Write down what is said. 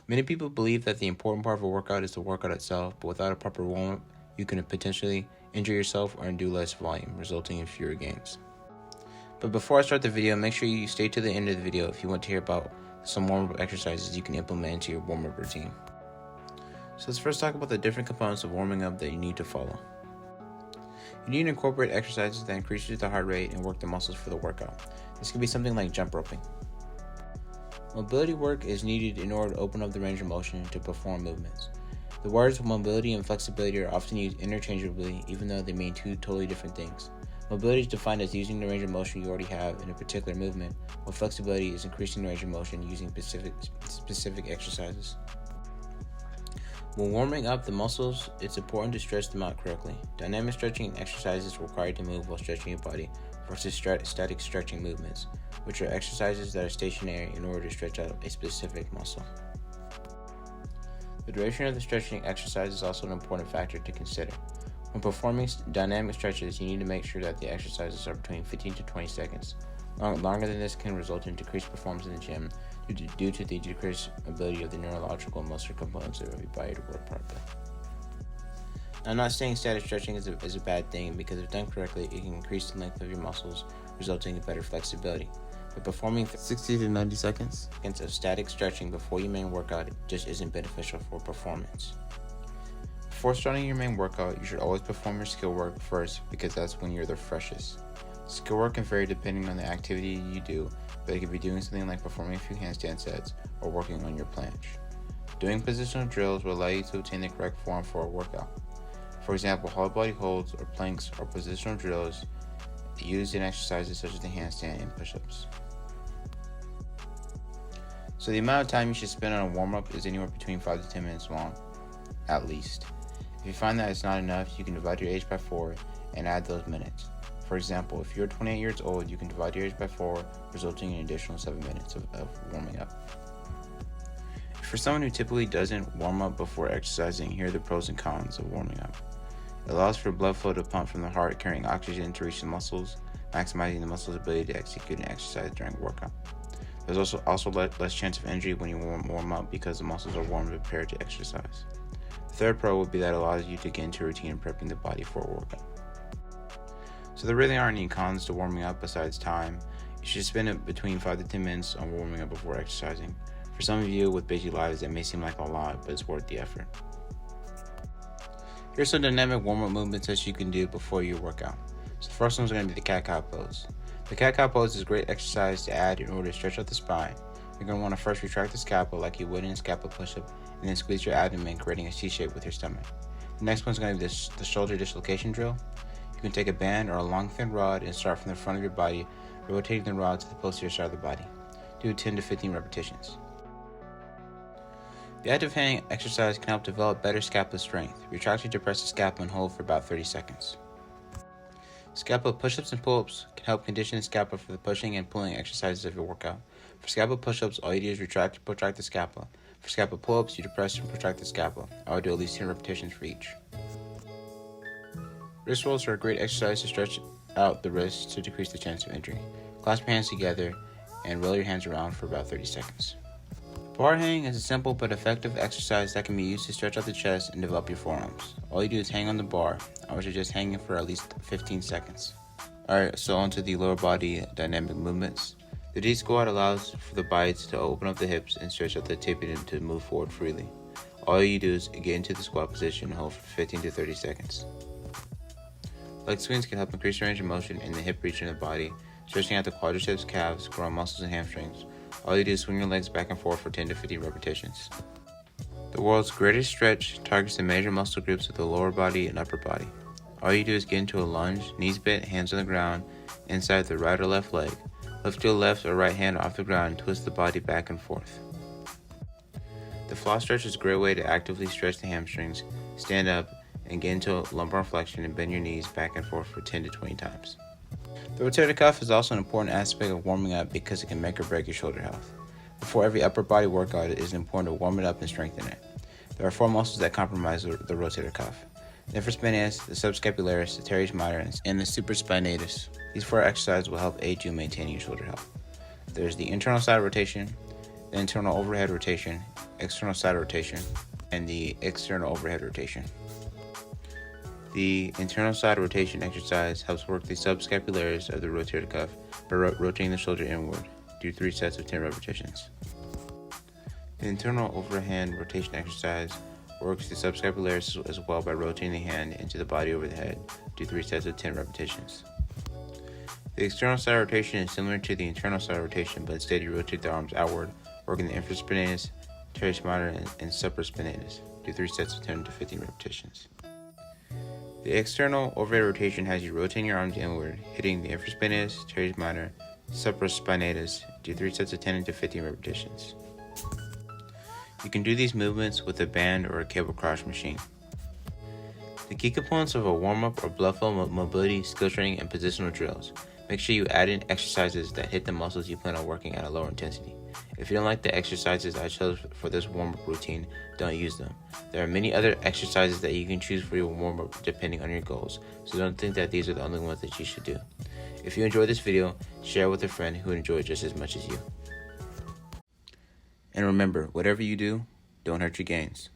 Many people believe that the important part of a workout is the workout itself, but without a proper warm-up, you can potentially injure yourself or do less volume, resulting in fewer gains. But before I start the video, make sure you stay to the end of the video if you want to hear about some warm-up exercises you can implement into your warm-up routine. So let's first talk about the different components of warming up that you need to follow. You need to incorporate exercises that increases the heart rate and work the muscles for the workout. This could be something like jump roping. Mobility work is needed in order to open up the range of motion to perform movements. The words mobility and flexibility are often used interchangeably, even though they mean two totally different things. Mobility is defined as using the range of motion you already have in a particular movement, while flexibility is increasing the range of motion using specific exercises. When warming up the muscles, it's important to stretch them out correctly. Dynamic stretching exercises require you to move while stretching your body versus static stretching movements, which are exercises that are stationary in order to stretch out a specific muscle. The duration of the stretching exercise is also an important factor to consider. When performing dynamic stretches, you need to make sure that the exercises are between 15 to 20 seconds. Longer than this can result in decreased performance in the gym due to the decreased ability of the neurological and muscular components of your body to work properly. Now, I'm not saying static stretching is a bad thing, because if done correctly, it can increase the length of your muscles, resulting in better flexibility. But performing 60 to 90 seconds of static stretching before your main workout just isn't beneficial for performance. Before starting your main workout, you should always perform your skill work first, because that's when you're the freshest. Skill work can vary depending on the activity you do, but it could be doing something like performing a few handstand sets or working on your planche. Doing positional drills will allow you to obtain the correct form for a workout. For example, hollow body holds or planks are positional drills used in exercises such as the handstand and push-ups. So the amount of time you should spend on a warm-up is anywhere between 5 to 10 minutes long, at least. If you find that it's not enough, you can divide your age by 4 and add those minutes. For example, if you're 28 years old, you can divide your age by 4, resulting in an additional 7 minutes of warming up. For someone who typically doesn't warm up before exercising, here are the pros and cons of warming up. It allows for blood flow to pump from the heart, carrying oxygen to reach the muscles, maximizing the muscle's ability to execute an exercise during a workout. There's also less chance of injury when you warm up, because the muscles are warm and prepared to exercise. The third pro would be that it allows you to get into a routine of prepping the body for a workout. So there really aren't any cons to warming up besides time. You should spend between 5 to 10 minutes on warming up before exercising. For some of you with busy lives, that may seem like a lot, but it's worth the effort. Here's some dynamic warm-up movements that you can do before your workout. So the first one's going to be the cat-cow pose. The cat-cow pose is a great exercise to add in order to stretch out the spine. You're going to want to first retract the scapula like you would in a scapula push-up, and then squeeze your abdomen, creating a C-shape with your stomach. The next one's going to be the shoulder dislocation drill. You can take a band or a long thin rod and start from the front of your body, rotating the rod to the posterior side of the body. Do 10 to 15 repetitions. The active hang exercise can help develop better scapula strength. Retract or depress the scapula and hold for about 30 seconds. Scapula push-ups and pull-ups can help condition the scapula for the pushing and pulling exercises of your workout. For scapula push-ups, all you do is retract and protract the scapula. For scapula pull-ups, you depress and protract the scapula. I would do at least 10 repetitions for each. Wrist rolls are a great exercise to stretch out the wrists to decrease the chance of injury. Clasp your hands together and roll your hands around for about 30 seconds. Bar hang is a simple but effective exercise that can be used to stretch out the chest and develop your forearms. All you do is hang on the bar. I would suggest hanging for at least 15 seconds. Alright, so onto the lower body dynamic movements. The D squat allows for the bites to open up the hips and stretch out the tibia to move forward freely. All you do is get into the squat position and hold for 15 to 30 seconds. Leg swings can help increase the range of motion in the hip region of the body, stretching out the quadriceps, calves, groin muscles, and hamstrings. All you do is swing your legs back and forth for 10 to 15 repetitions. The world's greatest stretch targets the major muscle groups of the lower body and upper body. All you do is get into a lunge, knees bent, hands on the ground, inside the right or left leg. Lift your left or right hand off the ground and twist the body back and forth. The floss stretch is a great way to actively stretch the hamstrings, stand up, and get into a lumbar flexion and bend your knees back and forth for 10 to 20 times. The rotator cuff is also an important aspect of warming up because it can make or break your shoulder health. Before every upper body workout, it is important to warm it up and strengthen it. There are 4 muscles that compromise the rotator cuff: the infraspinatus, the subscapularis, the teres minor, and the supraspinatus. These 4 exercises will help aid you in maintaining your shoulder health. There's the internal side rotation, the internal overhead rotation, external side rotation, and the external overhead rotation. The internal side rotation exercise helps work the subscapularis of the rotator cuff by rotating the shoulder inward. Do 3 sets of 10 repetitions. The internal overhand rotation exercise works the subscapularis as well by rotating the hand into the body over the head. Do 3 sets of 10 repetitions. The external side rotation is similar to the internal side rotation, but instead you rotate the arms outward, working the infraspinatus, teres minor, and supraspinatus. Do 3 sets of 10 to 15 repetitions. The external overhead rotation has you rotating your arms inward, hitting the infraspinatus, teres minor, supraspinatus. Do 3 sets of 10 to 15 repetitions. You can do these movements with a band or a cable crush machine. The key components of a warm-up are blood flow, mobility, skill training, and positional drills. Make sure you add in exercises that hit the muscles you plan on working at a lower intensity. If you don't like the exercises I chose for this warm-up routine, don't use them. There are many other exercises that you can choose for your warm-up depending on your goals, so don't think that these are the only ones that you should do. If you enjoyed this video, share it with a friend who enjoyed just as much as you. And remember, whatever you do, don't hurt your gains.